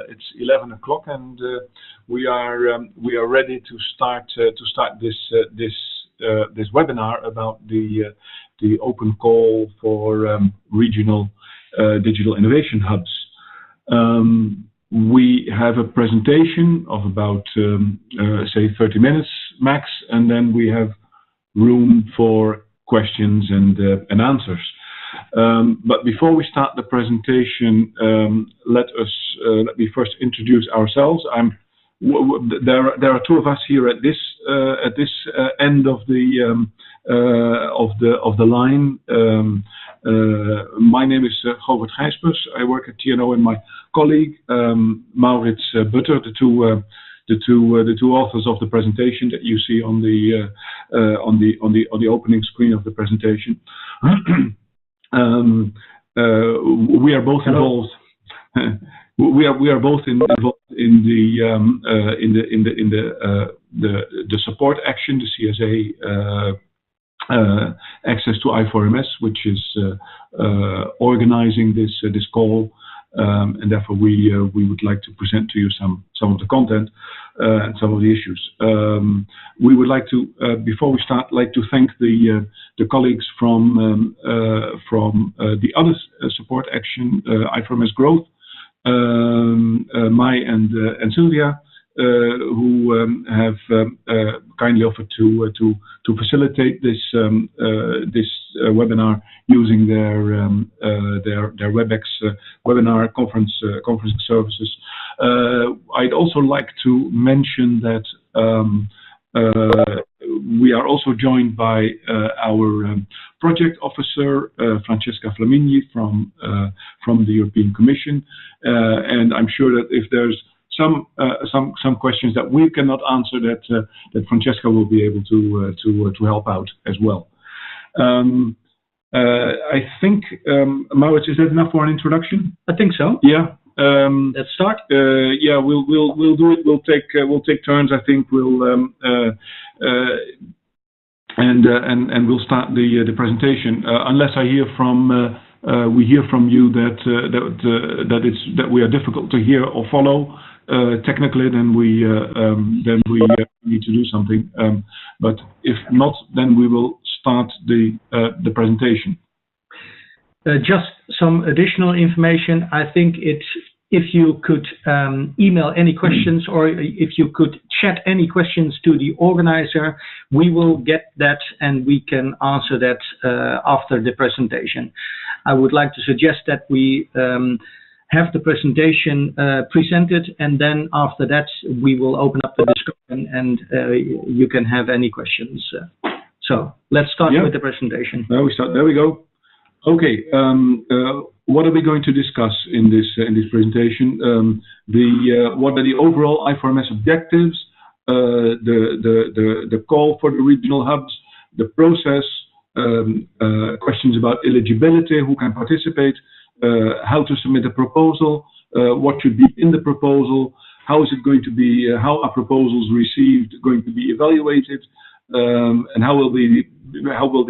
it's 11 o'clock, and we are ready to start this webinar about the open call for regional digital innovation hubs. We have a presentation of about say 30 minutes max, and then we have room for questions and answers. But before we start the presentation, let me first introduce ourselves. There are two of us here at this end of the line. My name is Govert Gijsbers. I work at TNO, and my colleague Maurits Butter, the two authors of the presentation that you see on the opening screen of the presentation. We are both involved. We are both involved in the support action, the CSA access to I4MS, which is organizing this call, and therefore we would like to present to you some of the content and some of the issues. We would like to, before we start, thank the colleagues from the other support action, I4MS Growth, Mai and Sylvia, who have kindly offered to facilitate this webinar using their WebEx webinar conferencing services. I'd also like to mention that we are also joined by our project officer, Francesca Flamigni, from the European Commission, and I'm sure that if there's some questions that we cannot answer, that Francesca will be able to help out as well. I think, Maurits, is that enough for an introduction? I think so. Yeah. Let's start. Yeah, we'll do it. We'll take turns. I think and we'll start the presentation unless I hear from we hear from you that we are difficult to hear or follow technically. Then we need to do something. But if not, then we will start the presentation. Just some additional information. I think if you could email any questions, or if you could chat any questions to the organizer, we will get that and we can answer that after the presentation. I would like to suggest that we have the presentation presented, and then after that we will open up the discussion and you can have any questions. So let's start with the presentation. There we go. Okay, what are we going to discuss in this presentation? What are the overall I4MS objectives? The call for the regional hubs, the process, questions about eligibility, who can participate, how to submit a proposal, what should be in the proposal, how is it going to be, how are proposals received going to be evaluated, and how will they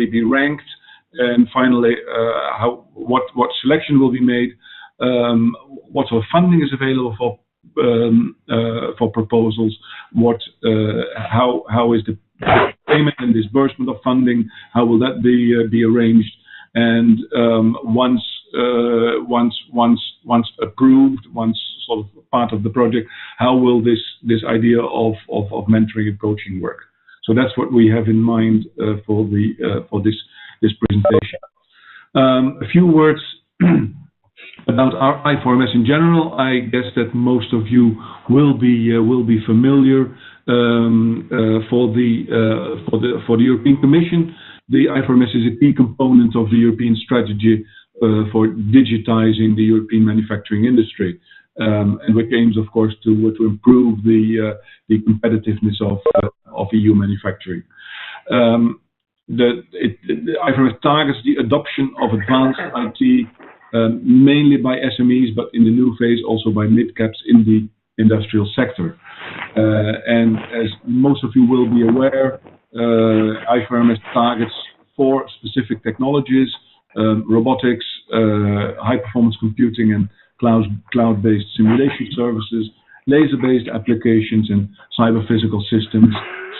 be ranked? And finally, what selection will be made? What sort of funding is available for proposals? How is the payment and disbursement of funding? How will that be arranged? And once approved, once sort of part of the project, how will this idea of mentoring and coaching work? So that's what we have in mind for this presentation. A few words about our I4MS in general. I guess that most of you will be familiar. For the European Commission, the I4MS is a key component of the European strategy for digitizing the European manufacturing industry, and which aims, of course, to improve the competitiveness of EU manufacturing. The I4MS targets the adoption of advanced IT, mainly by SMEs, but in the new phase also by mid-caps in the industrial sector. And as most of you will be aware, I4MS targets 4 specific technologies: robotics, high-performance computing, cloud-based simulation services, laser-based applications, and cyber-physical systems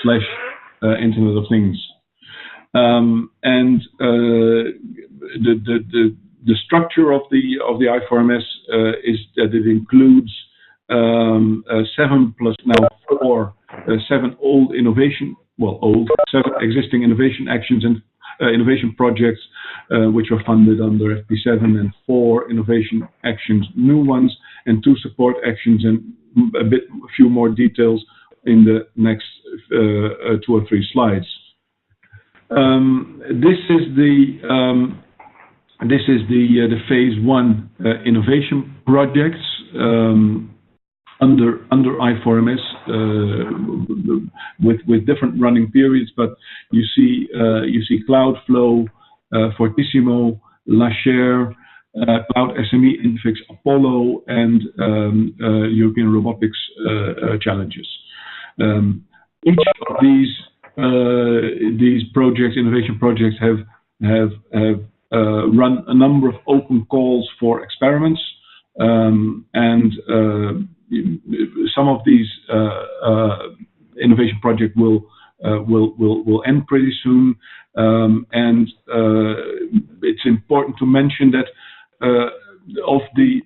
/ Internet of Things. The structure of the I4MS is that it includes 7 plus now 4, 7 7 existing innovation actions and innovation projects which are funded under FP7, and 4 innovation actions, new ones, and 2 support actions, and a few more details in the next 2 or 3 slides. This is the phase 1 innovation projects under I4MS with different running periods, but you see Cloudflow, Fortissimo, Lachère, Cloud SME, Infix, Apollo, and European Robotics Challenges. Each of these projects, innovation projects, have run a number of open calls for experiments, and some of these innovation projects will end pretty soon, and it's important to mention that of the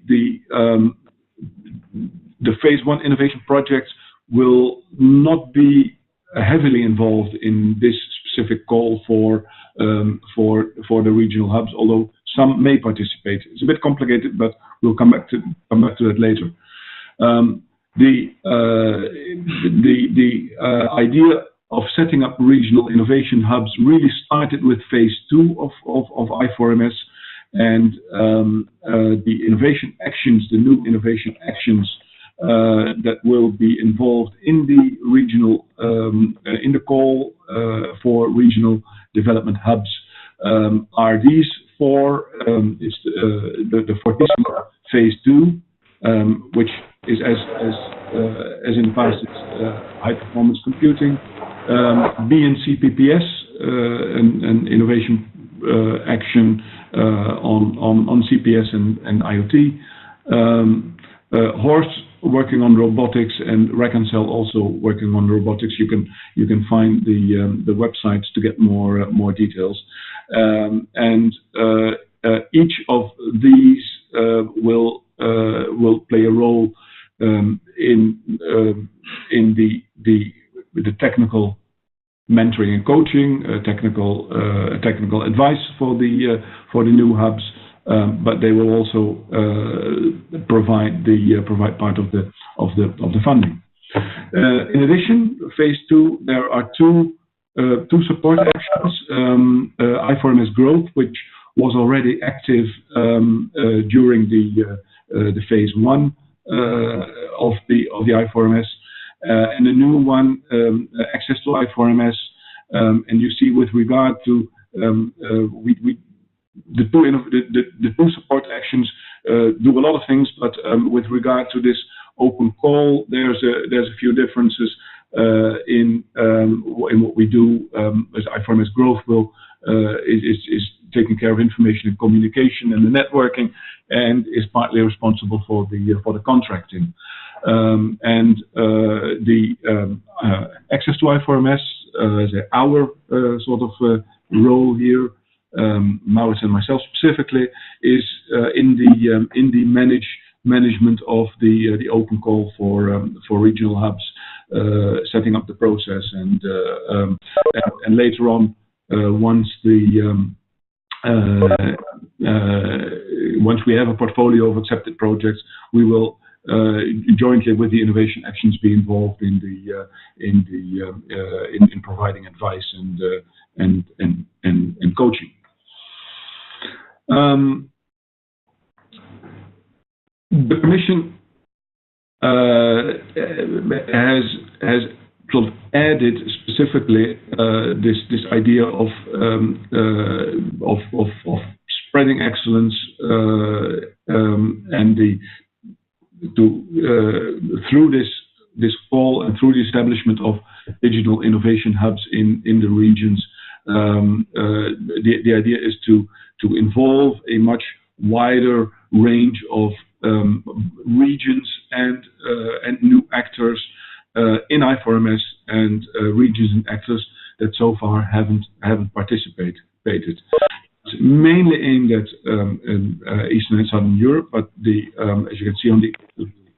phase 1 innovation projects will not be heavily involved in this specific call for the regional hubs, although some may participate. It's a bit complicated, but we'll come back to that later. The idea of setting up regional innovation hubs really started with phase 2 of I4MS, and the innovation actions, the new innovation actions that will be involved in the regional in the call for regional development hubs are these 4. It's the Fortissimo phase 2, which is as in the past, it's high performance computing. BNCPPS, an innovation action on CPS and IoT. Horst working on robotics, and Reconcel also working on robotics. You can find the websites to get more details. And each of these will play a role in the technical mentoring and coaching, technical advice for the new hubs, but they will also provide part of the funding. In addition, phase 2, there are two support actions. I4MS Growth, which was already active during the phase 1 of the I4MS, and the new one, access to I4MS. And you see, with regard to the two support actions do a lot of things, but with regard to this open call, there's a few differences in what we do. As I4MS Growth is taking care of information and communication and the networking, and is partly responsible for the contracting. And the access to I4MS, our sort of role here, Maurits and myself specifically, is in the management of the open call for regional hubs, setting up the process, and later on, once we have a portfolio of accepted projects, we will jointly with the innovation actions be involved in providing advice and coaching. The Commission has sort of added specifically this idea of spreading excellence and through this call and through the establishment of digital innovation hubs in the regions. The idea is to involve a much wider range of regions and new actors in I4MS, and regions and actors that so far haven't participated. It's mainly aimed at Eastern and Southern Europe, but as you can see on the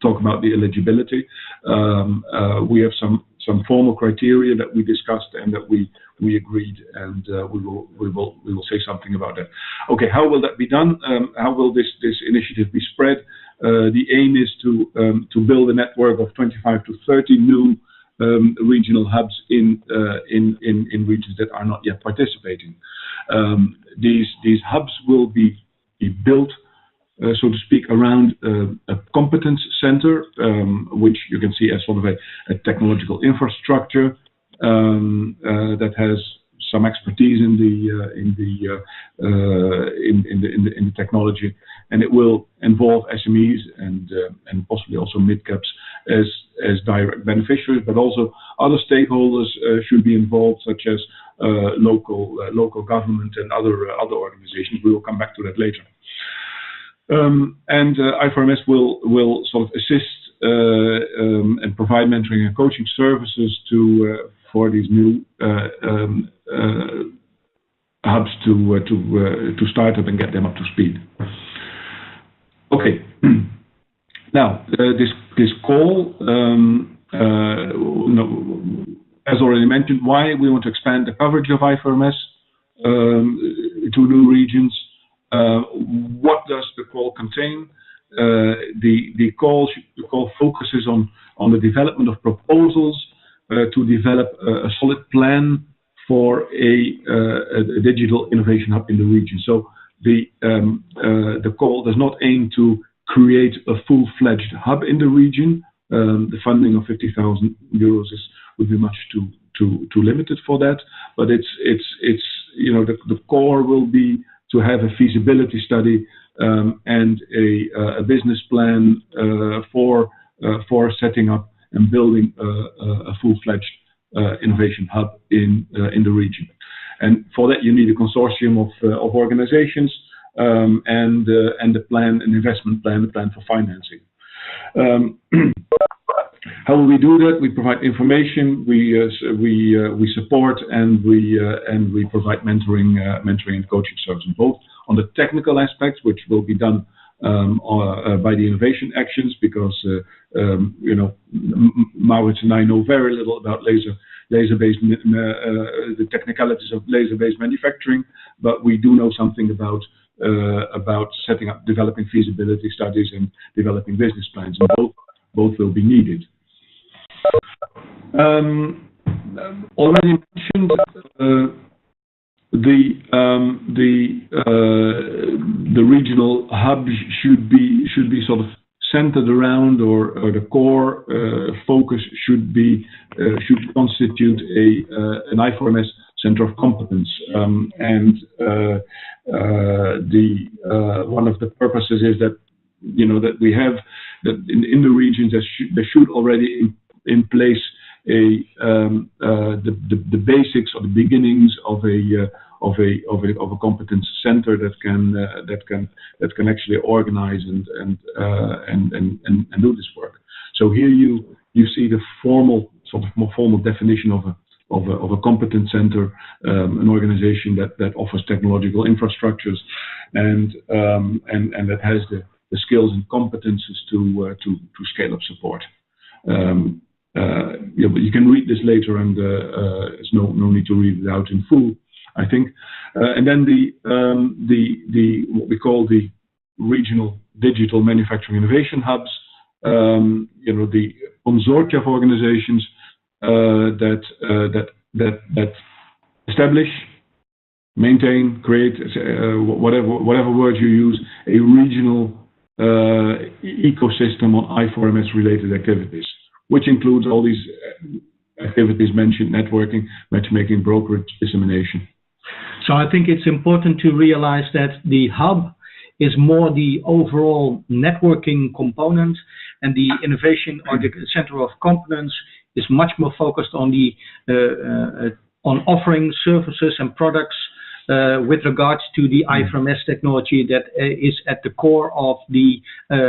talk about the eligibility, we have some formal criteria that we discussed and that we agreed, and we will say something about that. Okay, how will that be done? How will this initiative be spread? The aim is to build a network of 25 to 30 new regional hubs in regions that are not yet participating. These hubs will be built, so to speak, around a competence center, which you can see as sort of a technological infrastructure that has some expertise in the technology, and it will involve SMEs and possibly also mid-caps as direct beneficiaries, but also other stakeholders should be involved, such as local government and other organizations. We will come back to that later. And I4MS will sort of assist and provide mentoring and coaching services for these new hubs to start up and get them up to speed. Okay. Now this call, as already mentioned, why we want to expand the coverage of I4MS to new regions. What does the call contain? The call focuses on the development of proposals to develop a solid plan for a digital innovation hub in the region. So the call does not aim to create a full-fledged hub in the region. The funding of 50,000 euros would be much too limited for that. But it's the core will be to have a feasibility study and a business plan for setting up and building a full-fledged innovation hub in the region. And for that, you need a consortium of organizations and the plan, an investment plan, the plan for financing. How will we do that? We provide information, we support, and we provide mentoring and coaching services, both on the technical aspects, which will be done by the innovation actions, because Maurits and I know very little about laser-based the technicalities of laser-based manufacturing, but we do know something about setting up, developing feasibility studies and developing business plans, and both will be needed. Already mentioned, the regional hub should be sort of centered around, or the core focus should constitute an I4MS center of competence, and one of the purposes is that that we have that in the regions there should already in place the basics or the beginnings of a competence center that can actually organize and do this work. So here you see the more formal definition of a competence center, an organization that offers technological infrastructures and that has the skills and competences to scale up support. But you can read this later, and there's no need to read it out in full, I think. And then the what we call the regional digital manufacturing innovation hubs, the consortia of organizations that establish, maintain, create, whatever word you use, a regional ecosystem on I4MS related activities, which includes all these activities mentioned: networking, matchmaking, brokerage, dissemination. So I think it's important to realize that the hub is more the overall networking component, and the innovation or the center of competence is much more focused on on offering services and products with regards to the I4MS technology that is at the core of the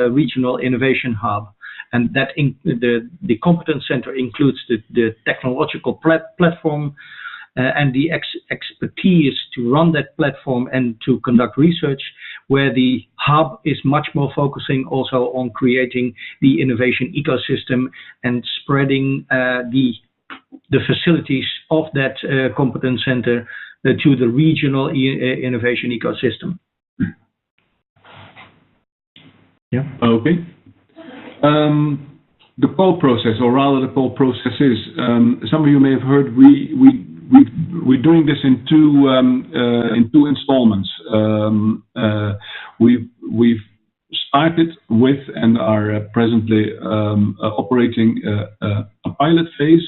Regional Innovation Hub. And that the competence center includes the technological platform and the expertise to run that platform and to conduct research, where the hub is much more focusing also on creating the innovation ecosystem and spreading the facilities of that competence center to the regional innovation ecosystem. Yeah. Okay. The poll process, or rather the poll process is, some of you may have heard, we're doing this in two installments. We've started with and are presently operating a pilot phase.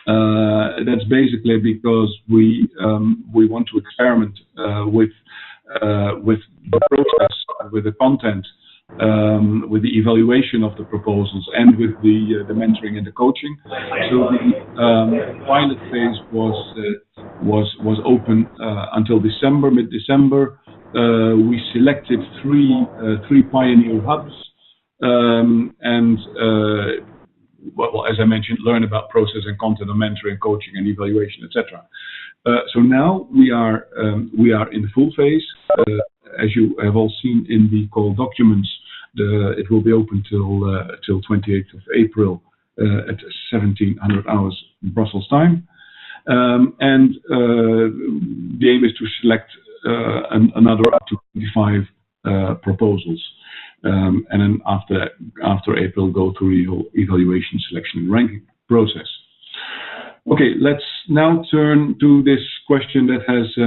That's basically because we want to experiment with the process, with the content, with the evaluation of the proposals, and with the mentoring and the coaching. So the pilot phase was open until December, mid-December. We selected three pioneer hubs, and well, as I mentioned, learn about process and content and mentoring, coaching and evaluation, etc. So now we are in the full phase. As you have all seen in the call documents, it will be open till 28th of April at 1700 hours Brussels time. And the aim is to select another up to 25 proposals. And then after April, go through the evaluation, selection, and ranking process. Okay, let's now turn to this question that has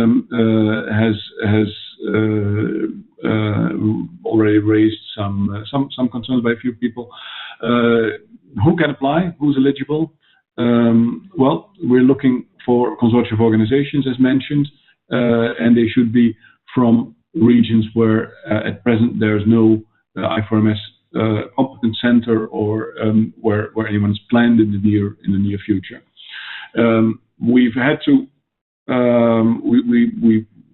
already raised some concerns by a few people. Who can apply? Who's eligible? Well, we're looking for consortia of organizations, as mentioned, and they should be from regions where at present there's no I4MS competence center, or where anyone's planned in the near future. We've had to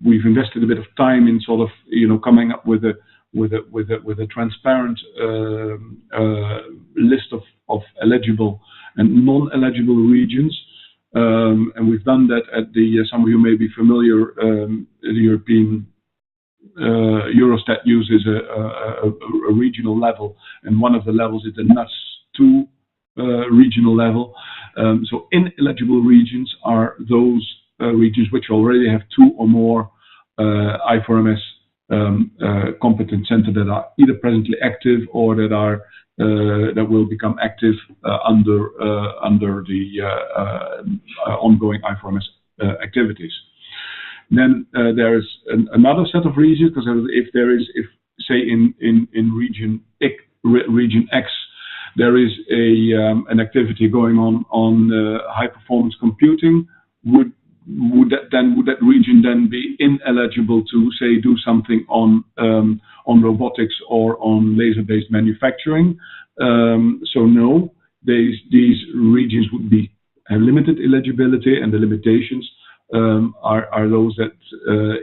we've invested a bit of time in sort of coming up with a transparent list of eligible and non-eligible regions, and we've done that at the some of you may be familiar, the European Eurostat uses a regional level, and one of the levels is the NUTS2 regional level. So ineligible regions are those regions which already have 2 or more I4MS competence centers that are either presently active or that will become active under the ongoing I4MS activities. Then there is another set of regions, because if say in region X there is an activity going on high performance computing, would that region then be ineligible to, say, do something on robotics or on laser-based manufacturing? So no, these regions would be a limited eligibility, and the limitations are those that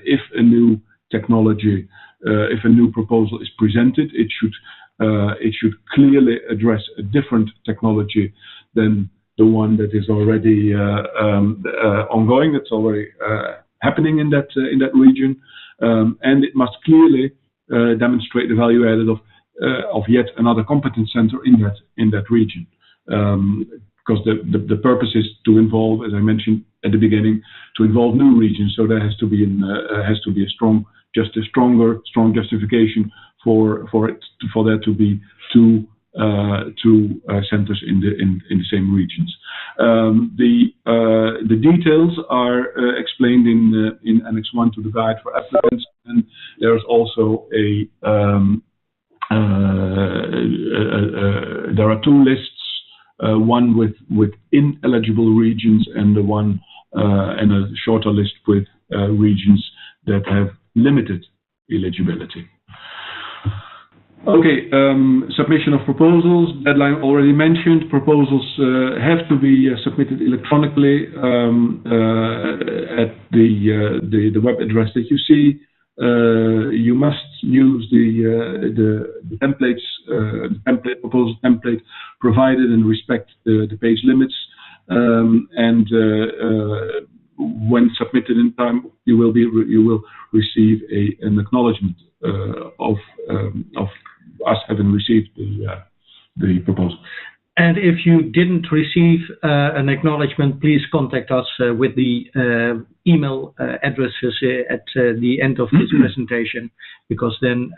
if a new technology, if a new proposal is presented, it should clearly address a different technology than the one that is already ongoing, that's already happening in that region, and it must clearly demonstrate the value added of yet another competence center in that region, because the purpose is to involve, as I mentioned at the beginning, to involve new regions. So there has to be a strong justification for there to be two centers in the same regions. The details are explained in Annex 1 to the guide for applicants, and there's also there are 2 lists, one with ineligible regions and and a shorter list with regions that have limited eligibility. Okay, submission of proposals, deadline already mentioned. Proposals have to be submitted electronically at the web address that you see. You must use the templates, proposal template provided and respect the page limits. When submitted in time, you will receive an acknowledgement of us having received the proposal. And if you didn't receive an acknowledgement, please contact us with the email addresses at the end of this presentation, because then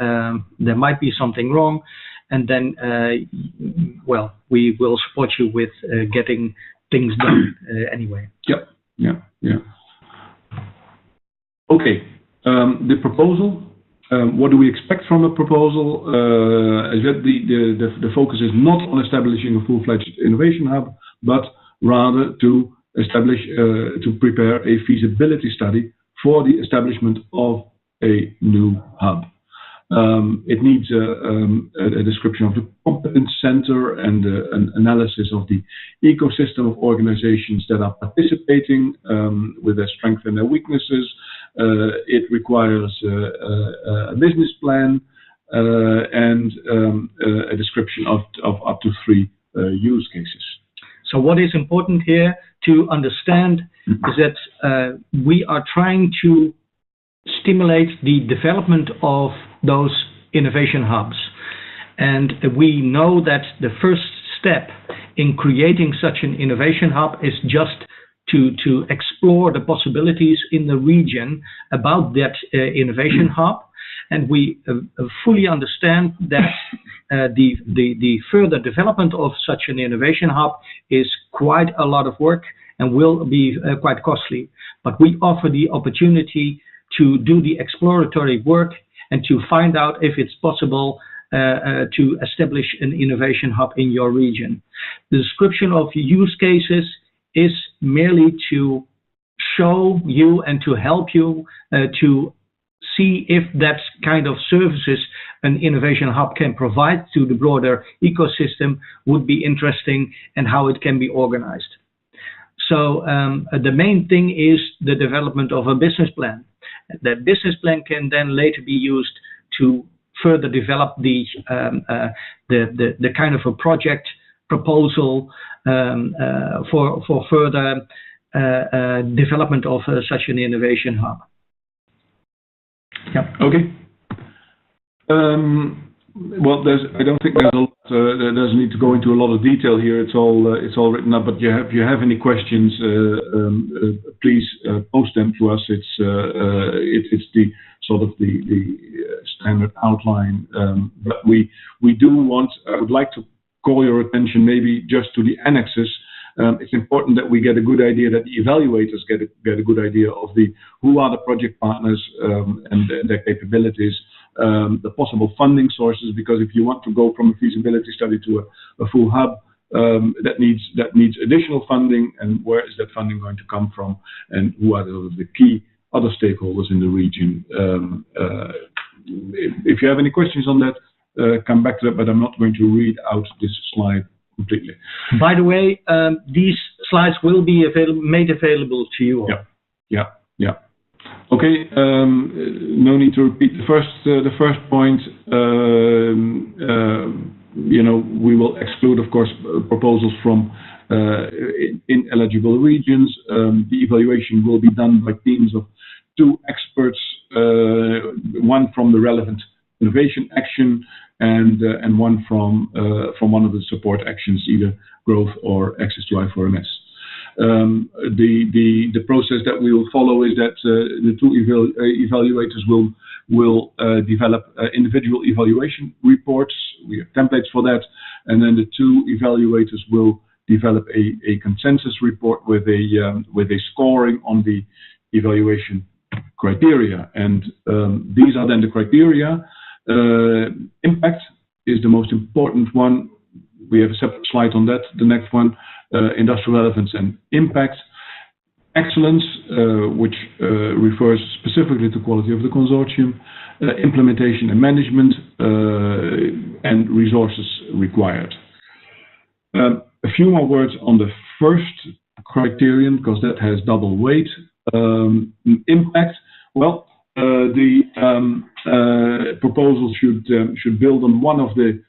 there might be something wrong, and then well, we will support you with getting things done anyway. Yep. Yeah. Okay. The proposal. What do we expect from a proposal? The focus is not on establishing a full-fledged innovation hub, but rather to prepare a feasibility study for the establishment of a new hub. It needs a description of the competence center and an analysis of the ecosystem of organizations that are participating with their strengths and their weaknesses. It requires a business plan and a description of up to 3 use cases. So what is important here to understand is that we are trying to stimulate the development of those innovation hubs. And we know that the first step in creating such an innovation hub is just to explore the possibilities in the region about that innovation hub. And we fully understand that the further development of such an innovation hub is quite a lot of work and will be quite costly. But we offer the opportunity to do the exploratory work and to find out if it's possible to establish an innovation hub in your region. The description of use cases is merely to show you and to help you to see if that kind of services an innovation hub can provide to the broader ecosystem would be interesting and how it can be organized. So the main thing is the development of a business plan. That business plan can then later be used to further develop the kind of a project proposal for further development of such an innovation hub. Yeah. Okay. Well, I don't think there's a lot. There doesn't need to go into a lot of detail here. It's all written up. But if you have any questions, please post them to us. It's the sort of the standard outline. But we do want. I would like to call your attention maybe just to the annexes. It's important that we get a good idea, that the evaluators get a good idea of who are the project partners and their capabilities. The possible funding sources, because if you want to go from a feasibility study to a full hub, that needs additional funding, and where is that funding going to come from, and who are the key other stakeholders in the region. If you have any questions on that, come back to that, but I'm not going to read out this slide completely. By the way, these slides will be made available to you all. Yeah. Okay, no need to repeat the first point. We will exclude, of course, proposals from ineligible regions. The evaluation will be done by teams of 2 experts, one from the relevant innovation action and one from one of the support actions, either growth or access to I4MS. The process that we will follow is that the 2 evaluators will develop individual evaluation reports. We have templates for that, and then the 2 evaluators will develop a consensus report with a scoring on the evaluation criteria. And these are then the criteria. Impact is the most important one. We have a separate slide on that. The next one, industrial relevance and impact. Excellence, which refers specifically to quality of the consortium, implementation and management, and resources required. A few more words on the first criterion, because that has double weight. Impact. Well, the proposal should build on one of the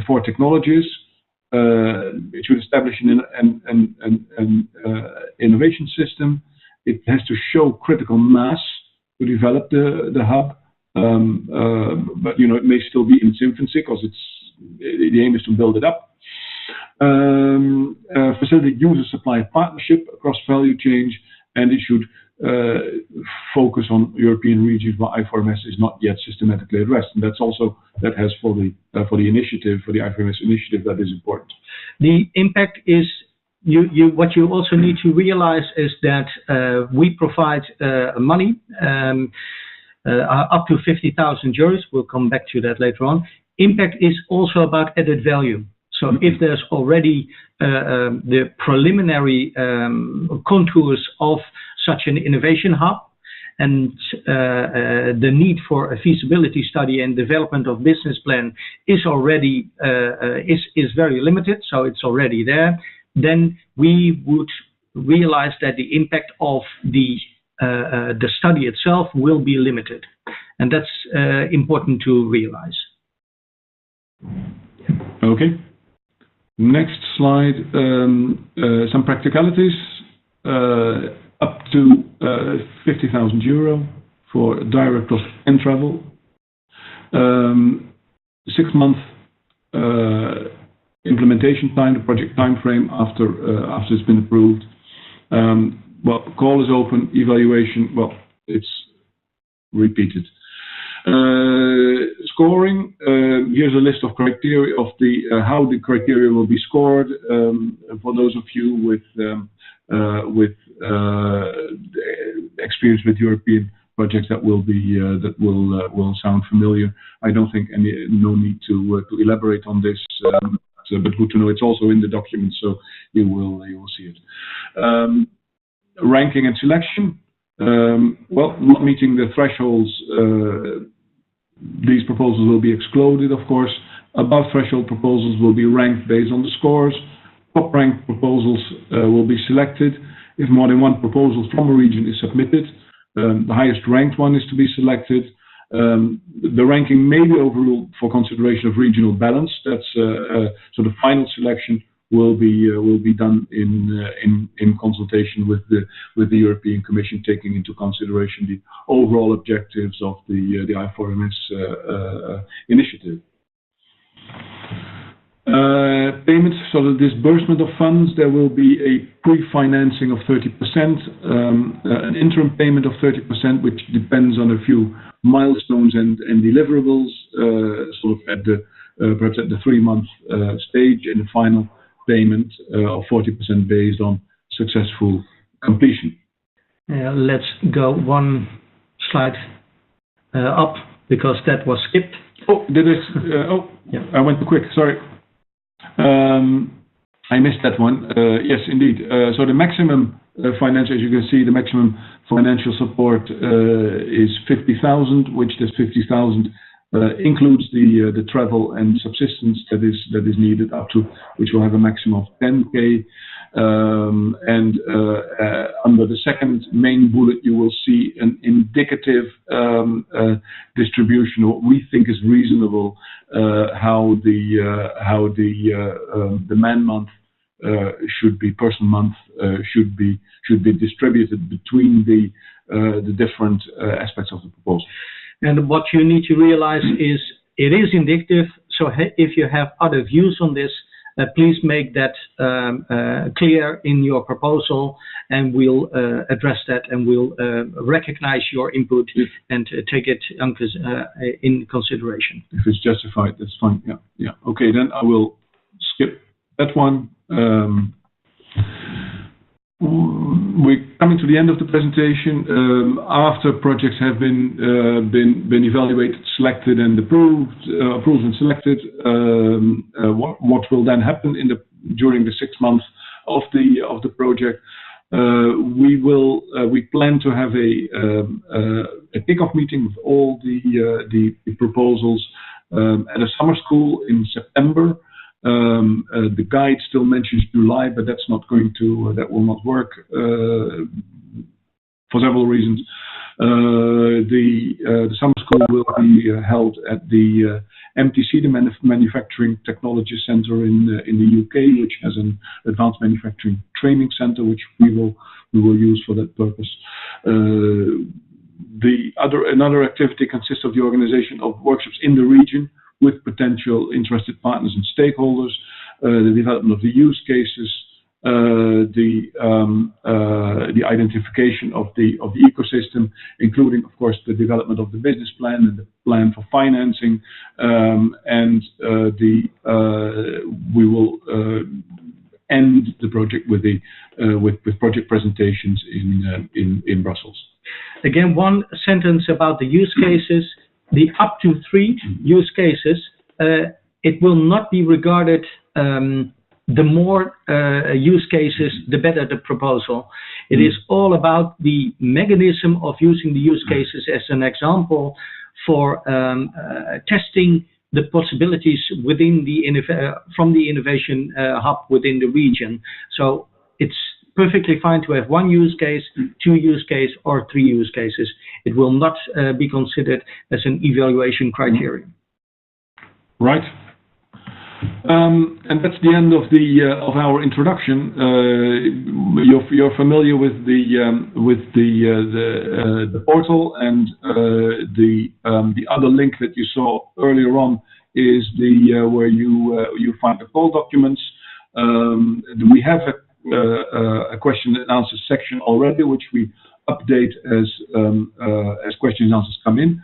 4 technologies. It should establish an innovation system. It has to show critical mass to develop the hub, but it may still be in its infancy, because the aim is to build it up. Facilitate user-supply partnership across value chains, and it should focus on European regions where I4MS is not yet systematically addressed, and that has for the initiative, for the I4MS initiative, that is important. The impact is what you also need to realize is that we provide money up to 50,000 euros. We'll come back to that later on. Impact is also about added value. So if there's already the preliminary contours of such an innovation hub, and the need for a feasibility study and development of business plan is already is very limited, so it's already there, then we would realize that the impact of the study itself will be limited, and that's important to realize. Okay. Next slide, some practicalities. Up to 50,000 euro for direct cost and travel. 6-month implementation time, the project time frame after it's been approved. Well, call is open, evaluation, well, it's repeated. Scoring, here's a list of criteria of how the criteria will be scored. For those of you with experience with European projects, that will sound familiar. I don't think no need to elaborate on this, but good to know. It's also in the document, so you will see it. Ranking and selection. Well, not meeting the thresholds. These proposals will be excluded, of course. Above threshold proposals will be ranked based on the scores. Top ranked proposals will be selected. If more than one proposal from a region is submitted, the highest ranked one is to be selected. The ranking may be overruled for consideration of regional balance. That's so the final selection will be done in consultation with the European Commission, taking into consideration the overall objectives of the I4MS initiative. Payments, so the disbursement of funds, there will be a pre-financing of 30%, an interim payment of 30%, which depends on a few milestones and deliverables, sort of at perhaps at the 3-month stage, and the final payment of 40% based on successful completion. Let's go one slide up, because that was skipped. Oh, did it? Yeah. I went too quick. Sorry. I missed that one. Yes, indeed. So the maximum financial, as you can see, the maximum financial support is 50,000, which this 50,000 includes the travel and subsistence that is needed, up to which will have a maximum of 10K. And under the second main bullet, you will see an indicative distribution, what we think is reasonable, how the man month should be, person month should be distributed between the different aspects of the proposal. And what you need to realize is it is indicative. So if you have other views on this, please make that clear in your proposal, and we'll address that, and we'll recognize your input and take it in consideration. If it's justified, that's fine. Yeah. Okay, then I will skip that one. We're coming to the end of the presentation. After projects have been evaluated, selected, and approved and selected, what will then happen during the 6 months of the project? We plan to have a kickoff meeting with all the proposals at a summer school in September. The guide still mentions July, but that will not work for several reasons. The summer school will be held at the MTC, the Manufacturing Technology Center in the UK, which has an advanced manufacturing training center, which we will use for that purpose. Another activity consists of the organization of workshops in the region with potential interested partners and stakeholders, the development of the use cases, the identification of the ecosystem, including, of course, the development of the business plan and the plan for financing, and we will end the project with project presentations in Brussels. Again, one sentence about the use cases. The up to 3 use cases, it will not be regarded the more use cases, the better the proposal. It is all about the mechanism of using the use cases as an example for testing the possibilities within from the innovation hub within the region. So it's perfectly fine to have 1 use case, 2 use cases, or 3 use cases. It will not be considered as an evaluation criterion. Right. And that's the end of our introduction. You're familiar with the portal, and the other link that you saw earlier on is where you find the call documents. We have a question and answer section already, which we update as questions and answers come in.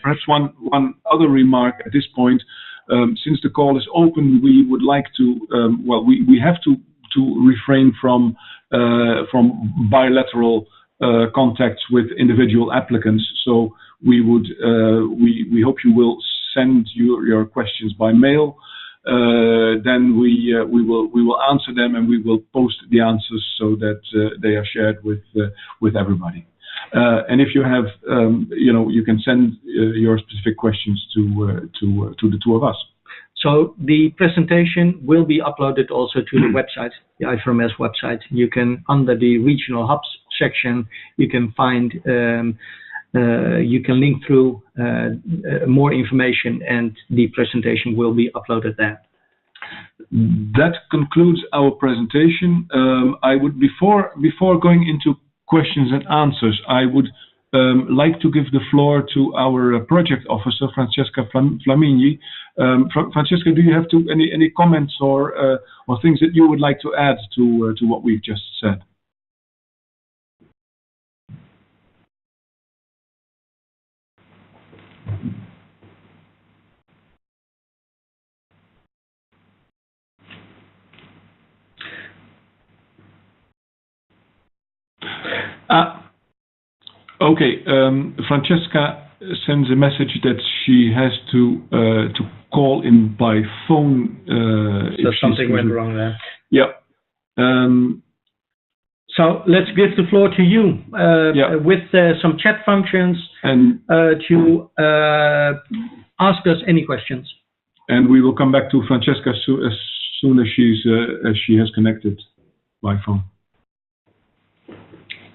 Perhaps one other remark at this point, since the call is open, we would like to we have to refrain from bilateral contacts with individual applicants. So we hope you will send your questions by mail. Then we will answer them, and we will post the answers so that they are shared with everybody. And if you have, you can send your specific questions to the 2 of us. So the presentation will be uploaded also to the website, the IFRMS website. You can, under the regional hubs section, you can find. You can link through more information, and the presentation will be uploaded there. That concludes our presentation. I would, before going into questions and answers, I would like to give the floor to our project officer, Francesca Flamigni. Francesca, do you have any comments or things that you would like to add to what we've just said? Okay. Francesca sends a message that she has to call in by phone. So something went wrong there. Yeah. So let's give the floor to you with some chat functions and to ask us any questions. And we will come back to Francesca as soon as she has connected by phone.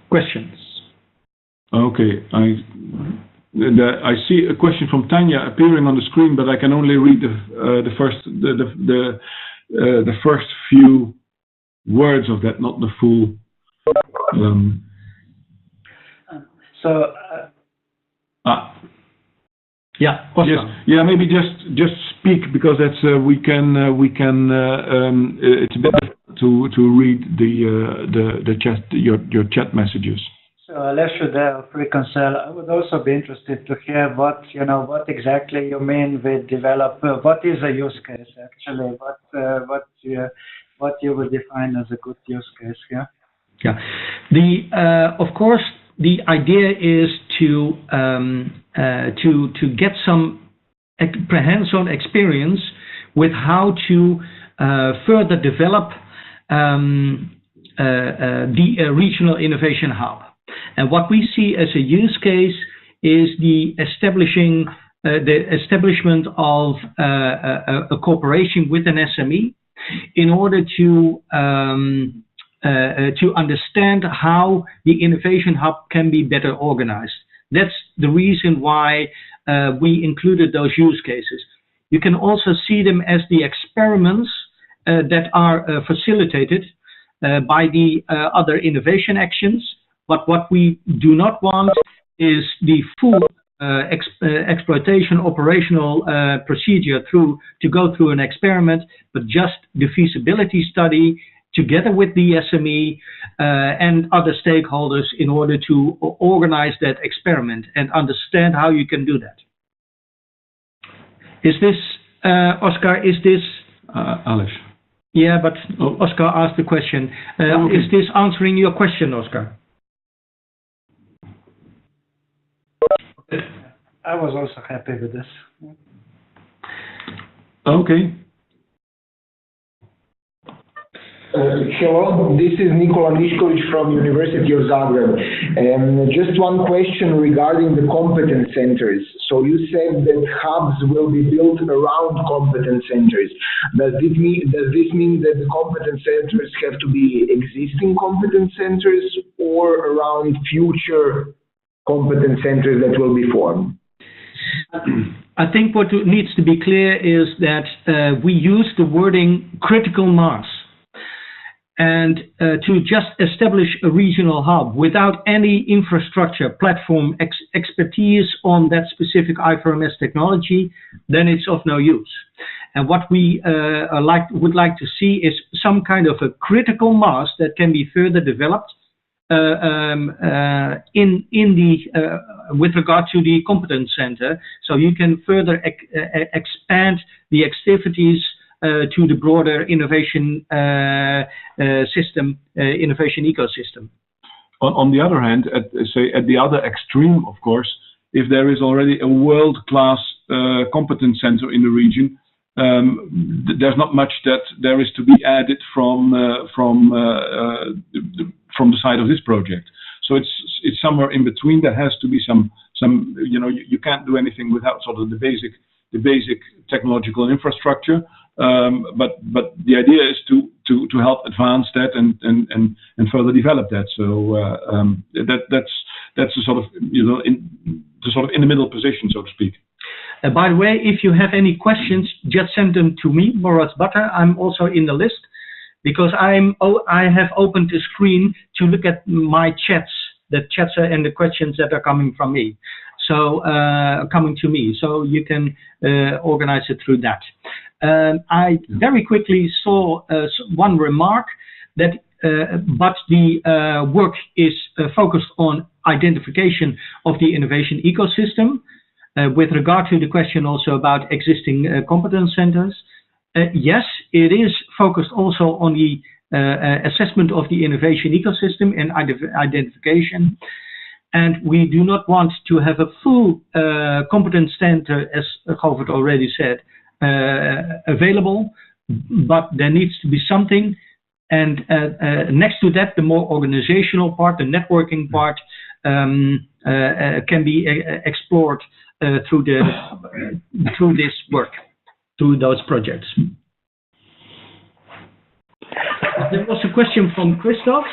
Questions. Okay, I see a question from Tanya appearing on the screen, but I can only read the first few words of that, not the full. Yeah. Oscar. Yes. Yeah. Maybe just speak, because that's we can. It's better to read the chat, your chat messages. So Alessio there of Reconcile, I would also be interested to hear what exactly you mean with develop. What is a use case actually? What you would define as a good use case? Yeah. Yeah. Of course, the idea is to get some hands-on experience with how to further develop regional innovation hub. And what we see as a use case is the establishment of a cooperation with an SME in order to understand how the innovation hub can be better organized. That's the reason why we included those use cases. You can also see them as the experiments that are facilitated by the other innovation actions. But what we do not want is the full exploitation operational procedure to go through an experiment, but just the feasibility study together with the SME and other stakeholders in order to organize that experiment and understand how you can do that. Is this, Oscar, is this... Alice. Yeah, but Oscar asked the question. Okay. Is this answering your question, Oscar? I was also happy with this. Okay. Hello, this is Nikola Mišković from University of Zagreb. Just one question regarding the competence centers. So you said that hubs will be built around competence centers. Does this mean that the competence centers have to be existing competence centers or around future competence centers that will be formed? I think what needs to be clear is that we use the wording critical mass. And to just establish a regional hub without any infrastructure, platform, expertise on that specific I4MS technology, then it's of no use. And what we would like to see is some kind of a critical mass that can be further developed with regard to the competence center, so you can further expand the activities to the broader innovation system, innovation ecosystem. On the other hand, at the other extreme, of course, if there is already a world-class competence center in the region, there's not much that there is to be added from the side of this project. So it's somewhere in between. There has to be some you can't do anything without sort of the basic technological infrastructure. But the idea is to help advance that and further develop that. So that's a sort of in the middle position, so to speak. By the way, if you have any questions, just send them to me, Moritz Butter. I'm also in the list because I have opened the screen to look at my chats, the chats and the questions that are coming from me. So coming to me, so you can organize it through that. I very quickly saw one remark that, but the work is focused on identification of the innovation ecosystem. With regard to the question also about existing competence centers, yes, it is focused also on the assessment of the innovation ecosystem and identification. And we do not want to have a full competence center, as Govert already said, available, but there needs to be something. And next to that, the more organizational part, the networking part, can be explored through this work, through those projects. There was a question from Christoph.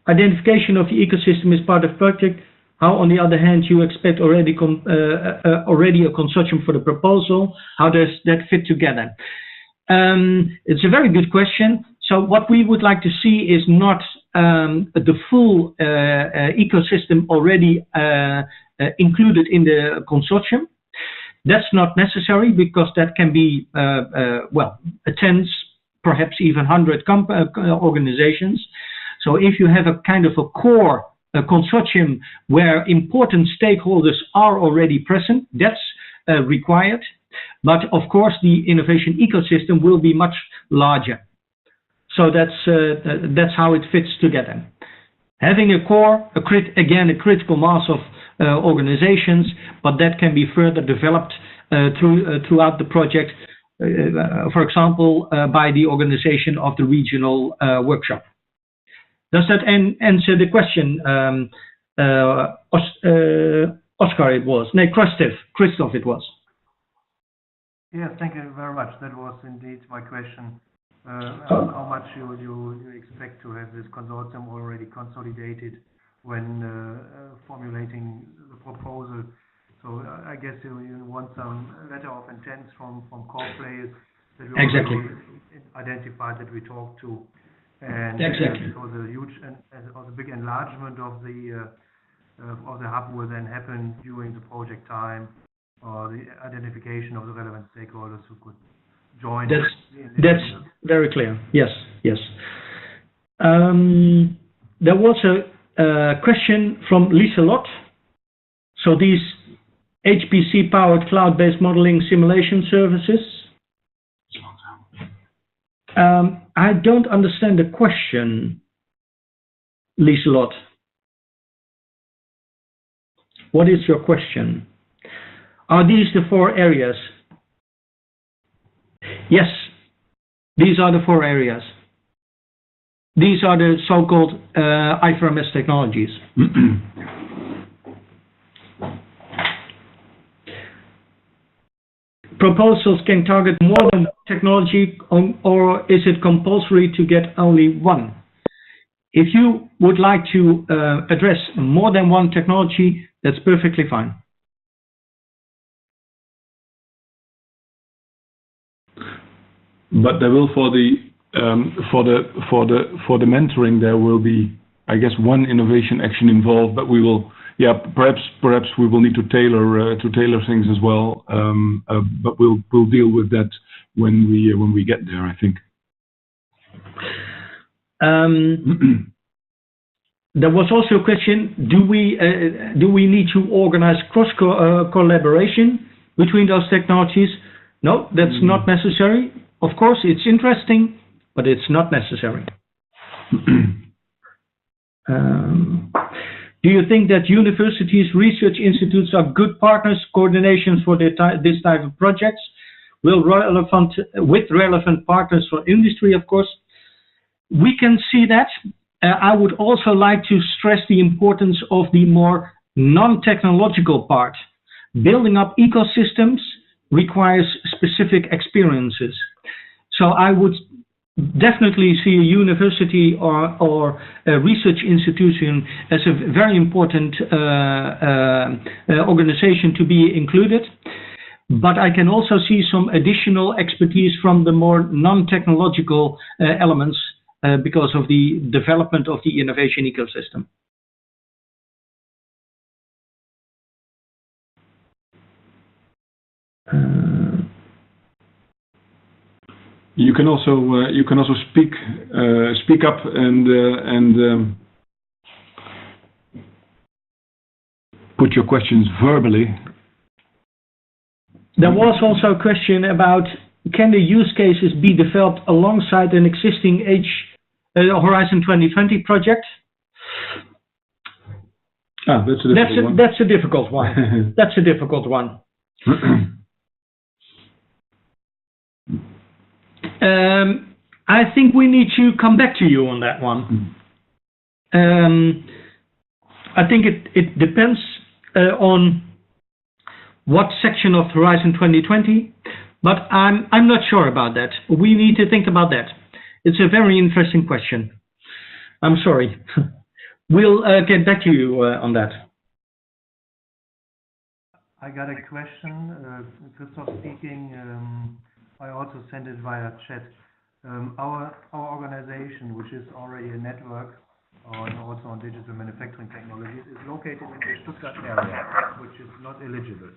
Identification of the ecosystem is part of project. How, on the other hand, you expect already a consortium for the proposal? How does that fit together? It's a very good question. So what we would like to see is not the full ecosystem already included in the consortium. That's not necessary because that can be, tens, perhaps even 100 organizations. So if you have a kind of a core consortium where important stakeholders are already present, that's required. But of course, the innovation ecosystem will be much larger. So that's how it fits together. Having a core, again, a critical mass of organizations, but that can be further developed throughout the project, for example, by the organization of the regional workshop. Does that answer the question? Oscar, it was. No, Christoph, it was. Yes, thank you very much. That was indeed my question. How much you expect to have this consortium already consolidated when formulating the proposal? So I guess you want some letter of intent from core players that we already identified that we talked to. And so the huge or the big enlargement of the hub will then happen during the project time, or the identification of the relevant stakeholders who could join. That's very clear. Yes, yes. There was a question from Lisa Lott. So these HPC-powered cloud-based modeling simulation services. I don't understand the question, Lisa Lott. What is your question? Are these the 4 areas? Yes, these are the 4 areas. These are the so-called IFRMS technologies. Proposals can target more than one technology, or is it compulsory to get only one? If you would like to address more than one technology, that's perfectly fine. But there will for the mentoring, there will be, I guess, one innovation action involved. But we will, perhaps we will need to tailor things as well. But we'll deal with that when we get there, I think. There was also a question: do we need to organize cross collaboration between those technologies? No, that's not necessary. Of course, it's interesting, but it's not necessary. Do you think that universities, research institutes are good partners, coordinations for this type of projects? With relevant partners for industry, of course. We can see that. I would also like to stress the importance of the more non-technological part. Building up ecosystems requires specific experiences. So I would definitely see a university or a research institution as a very important organization to be included. But I can also see some additional expertise from the more non-technological elements because of the development of the innovation ecosystem. You can also speak up and put your questions verbally. There was also a question about, can the use cases be developed alongside an existing Horizon 2020 project? That's a difficult one. That's a difficult one. That's a difficult one. I think we need to come back to you on that one. I think it depends on what section of Horizon 2020, but I'm not sure about that. We need to think about that. It's a very interesting question. I'm sorry. We'll get back to you on that. I got a question. Christoph speaking. I also sent it via chat. Our organization, which is already a network also on digital manufacturing technologies, is located in the Stuttgart area, which is not eligible.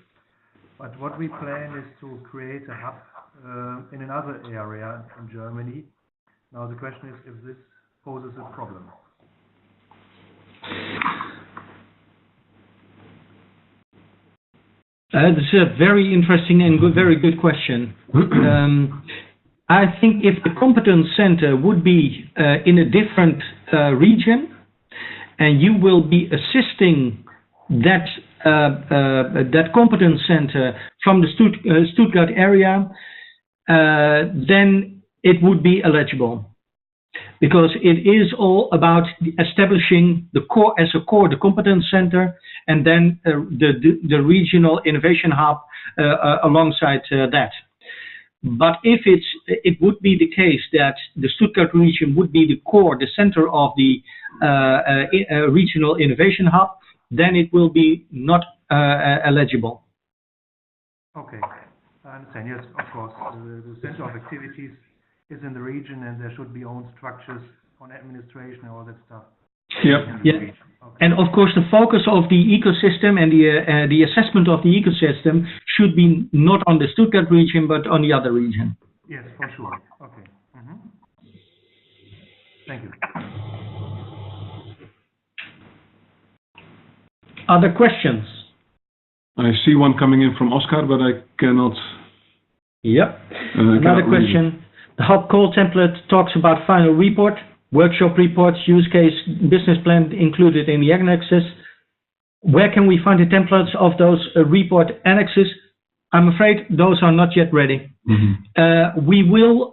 But what we plan is to create a hub in another area in Germany. Now the question is if this poses a problem. This is a very interesting and very good question. I think if the competence center would be in a different region, and you will be assisting that competence center from the Stuttgart area, then it would be eligible. because it is all about establishing the core as a core, the competence center, and then the regional innovation hub alongside that. But if it would be the case that the Stuttgart region would be the core, the center of the regional innovation hub, then it will be not eligible. Okay, I understand. Yes, of course. The center of activities is in the region, and there should be own structures on administration and all that stuff. Yeah. Yeah. Okay. And of course, the focus of the ecosystem and the assessment of the ecosystem should be not on the Stuttgart region, but on the other region. Yes, for sure. Okay. Thank you. Other questions? I see one coming in from Oscar, but I cannot. Yep. Another question. The hub call template talks about final report, workshop reports, use case, business plan included in the annexes. Where can we find the templates of those report annexes? I'm afraid those are not yet ready. We will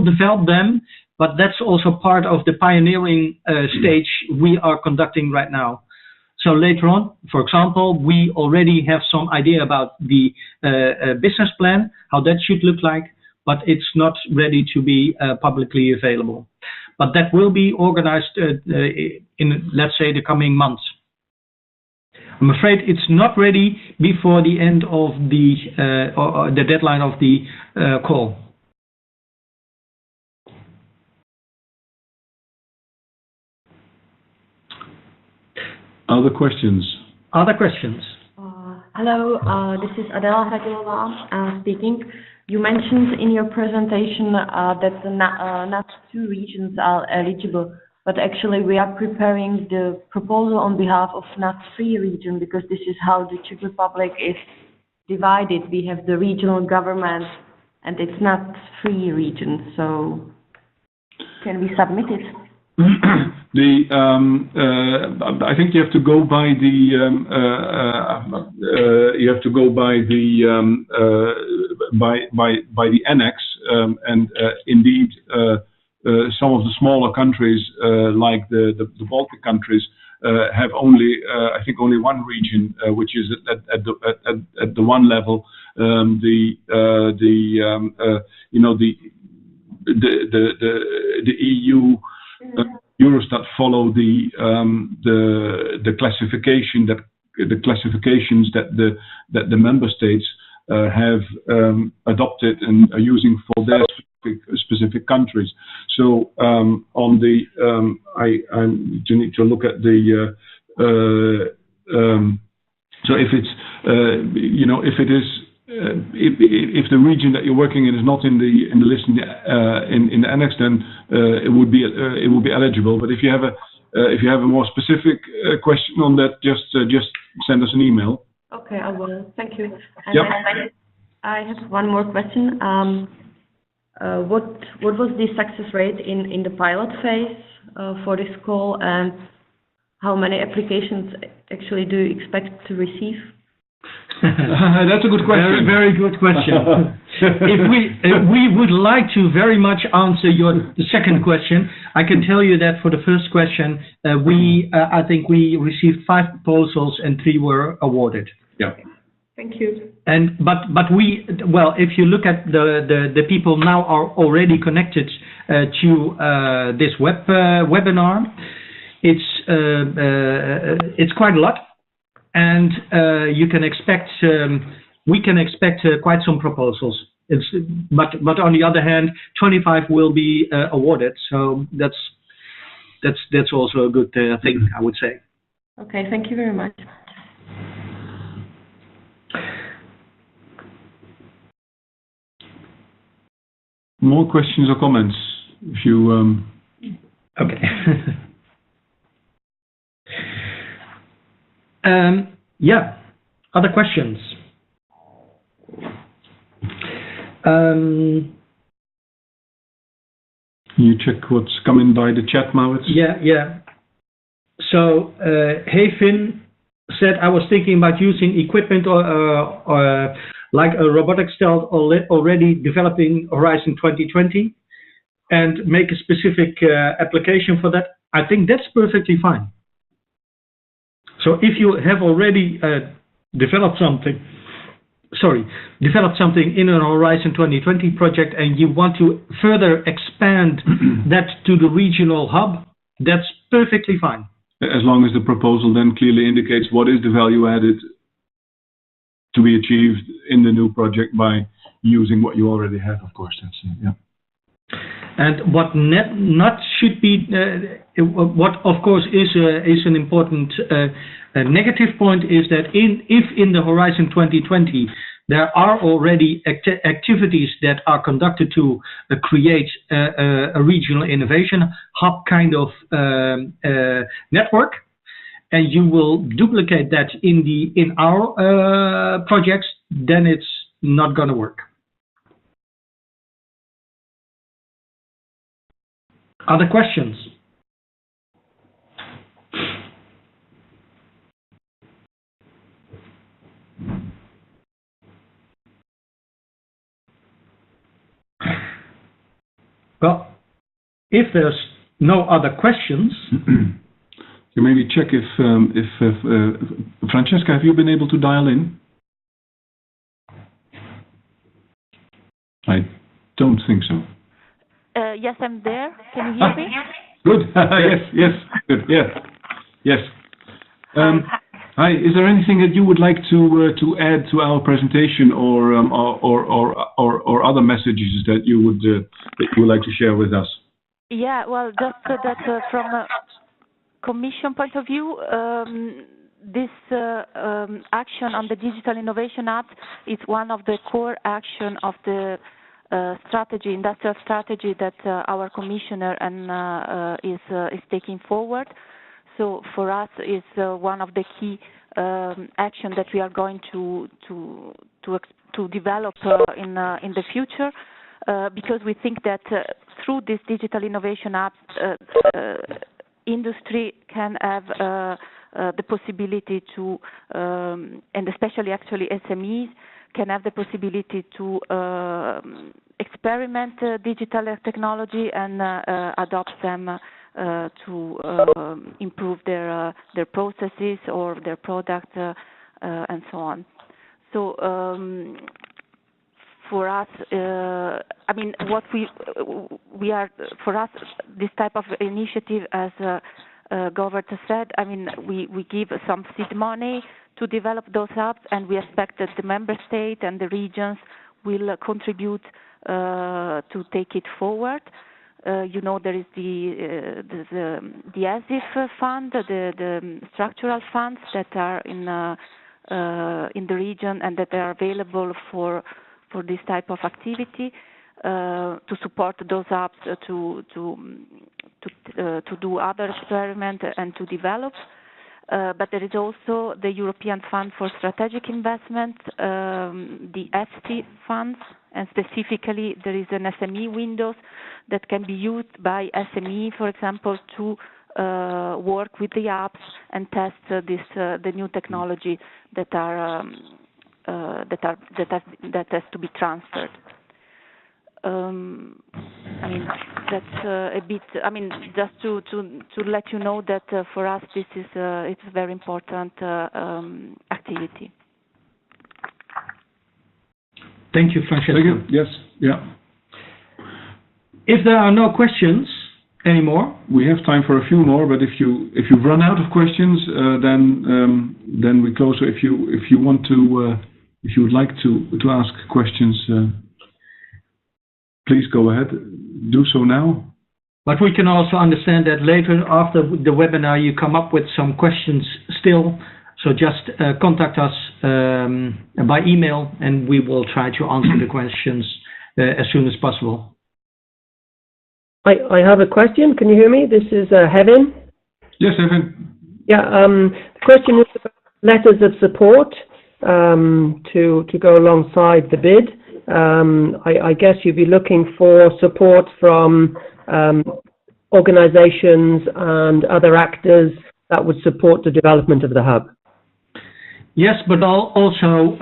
develop them, but that's also part of the pioneering stage we are conducting right now. So later on, for example, we already have some idea about the business plan, how that should look like, but it's not ready to be publicly available. But that will be organized in, let's say, the coming months. I'm afraid it's not ready before the end of the deadline of the call. Other questions? Other questions? Hello, this is Adela Hradilova speaking. You mentioned in your presentation that the NAT2 regions are eligible, but actually we are preparing the proposal on behalf of NAT3 region, because this is how the Czech Republic is divided. We have the regional government and it's NAT3 region, so can we submit it? I think you have to go by the by the annex, and indeed some of the smaller countries like the Baltic countries have only I think only one region which is at the one level. The EU Eurostat follow the classifications that the member states have adopted and are using for their specific countries. So on the I need to look at the so if it's if it is if the region that you're working in is not in the list in the annex, then it would be eligible. But if you have a more specific question on that, just send us an email. Okay, I will. Thank you. And yep. I have one more question. What was the success rate in the pilot phase for this call, and how many applications actually do you expect to receive? That's a good question. Very good question. If we would like to very much answer the second question, I can tell you that for the first question, I think we received 5 proposals and 3 were awarded. Yeah. Thank you. But if you look at the people now are already connected to this webinar, it's quite a lot. And you can expect, we can expect quite some proposals. But on the other hand, 25 will be awarded. So that's also a good thing, I would say. Okay, thank you very much. More questions or comments? If you okay. Yeah, other questions? You check what's coming by the chat, Maurits? Yeah. So, Hey Finn said, I was thinking about using equipment or like a robotic stealth already developing Horizon 2020. and make a specific application for that, I think that's perfectly fine. So if you have already developed something in a Horizon 2020 project and you want to further expand that to the regional hub, that's perfectly fine. As long as the proposal then clearly indicates what is the value added to be achieved in the new project by using what you already have, of course. That's yeah. And what not should be, what of course is an important negative point is that if in the Horizon 2020 there are already activities that are conducted to create a regional innovation hub kind of network, and you will duplicate that in our projects, then it's not going to work. Other questions? Well, if there's no other questions, you maybe check if Francesca, have you been able to dial in? I don't think so. Yes, I'm there. Can you hear me? Good. Yes. Good. Yeah. Yes. Hi. Is there anything that you would like to add to our presentation, or other messages that you would like to share with us? Yeah. Well, just that from a Commission point of view, this action on the digital innovation act is one of the core action of the industrial strategy that our commissioner is taking forward. So for us, it's one of the key action that we are going to develop in the future, because we think that through this digital innovation app, industry can have the possibility to, and especially actually SMEs, can have the possibility to experiment digital technology and adopt them to improve their processes or their product and so on. So for us, I mean, what we are, for us, this type of initiative, as Govert said, I mean, we give some seed money to develop those hubs, and we expect that the member state and the regions will contribute to take it forward. You know, there is the ASIF fund, the structural funds that are in the region and that are available for this type of activity to support those hubs to do other experiments and to develop. But there is also the European Fund for Strategic Investment, the EFSI funds, and specifically there is an SME windows that can be used by SME, for example, to work with the apps and test the new technology that has to be transferred. I mean, that's a bit. I mean, just to let you know that for us this is it's a very important activity. Thank you, Francesca. Thank you. Yes. Yeah. If there are no questions anymore, we have time for a few more. But if you've run out of questions, then we close. So if you want to, if you would like to ask questions, please go ahead. Do so now. But we can also understand that later after the webinar you come up with some questions still. So just contact us by email, and we will try to answer the questions as soon as possible. I have a question. Can you hear me? This is Hevin. Yes, Hevin. Yeah. The question is about letters of support to go alongside the bid. I guess you'd be looking for support from organizations and other actors that would support the development of the hub. Yes, but also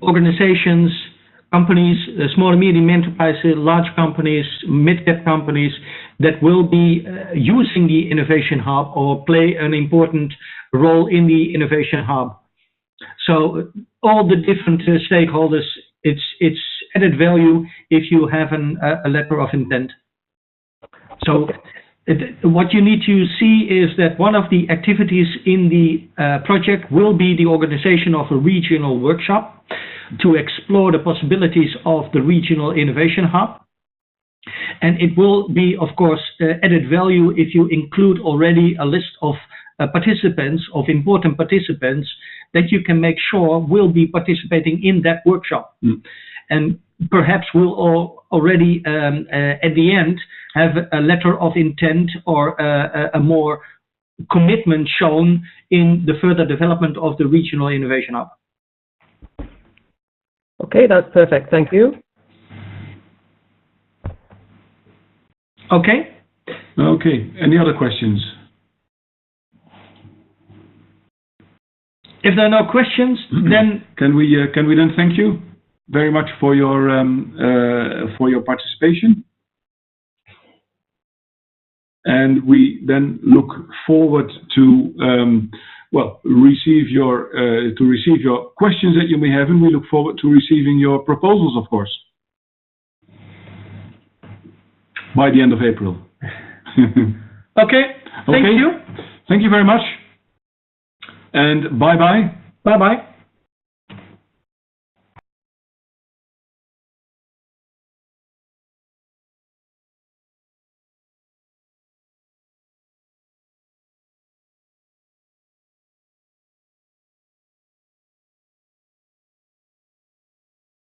organizations, companies, small and medium enterprises, large companies, mid-cap companies that will be using the Innovation Hub or play an important role in the Innovation Hub. So all the different stakeholders, it's added value if you have a letter of intent. So what you need to see is that one of the activities in the project will be the organization of a regional workshop to explore the possibilities of the regional innovation hub. And it will be, of course, added value if you include already a list of participants, of important participants, that you can make sure will be participating in that workshop. And perhaps we'll already, at the end, have a letter of intent or a more commitment shown in the further development of the regional innovation hub. Okay, that's perfect. Thank you. Okay. Okay. Any other questions? If there are no questions, then can we then thank you very much for your participation, and we then look forward to receive your questions that you may have, and we look forward to receiving your proposals, of course, by the end of April. Okay. Thank you. Thank you very much, and bye bye. Bye bye.